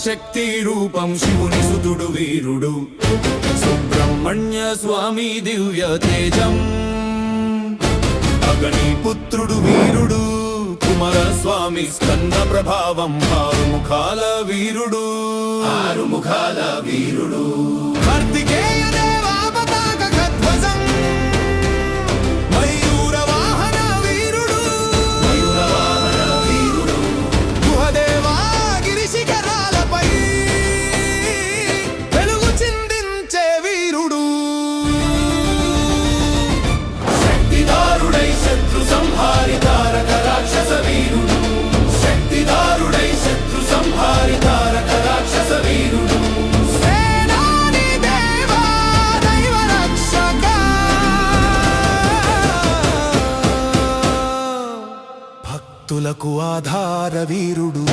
శక్తి రూపం శివుని సుతుడు వీరుడు సుబ్రహ్మణ్య స్వామి దివ్య తేజం అగని పుత్రుడు వీరుడు కుమార స్వామి స్కంద ప్రభావం ఆరుముఖాల వీరుడు కార్తికేయ దేవా పతాక ఖధ్వజం మయూర వాహన వీరుడు గుహదేవా గిరి శిఖరాలపై వెలుగు చిందించే వీరుడు శక్తిదారుడై శత్రు సంహారి తారక రాక్షస వీరుడు శక్తిదారుడై శత్రు సంహారి తారక రాక్షస వీరుడు సేనాని దేవా దైవ రక్షక భక్తులకు ఆధార వీరుడు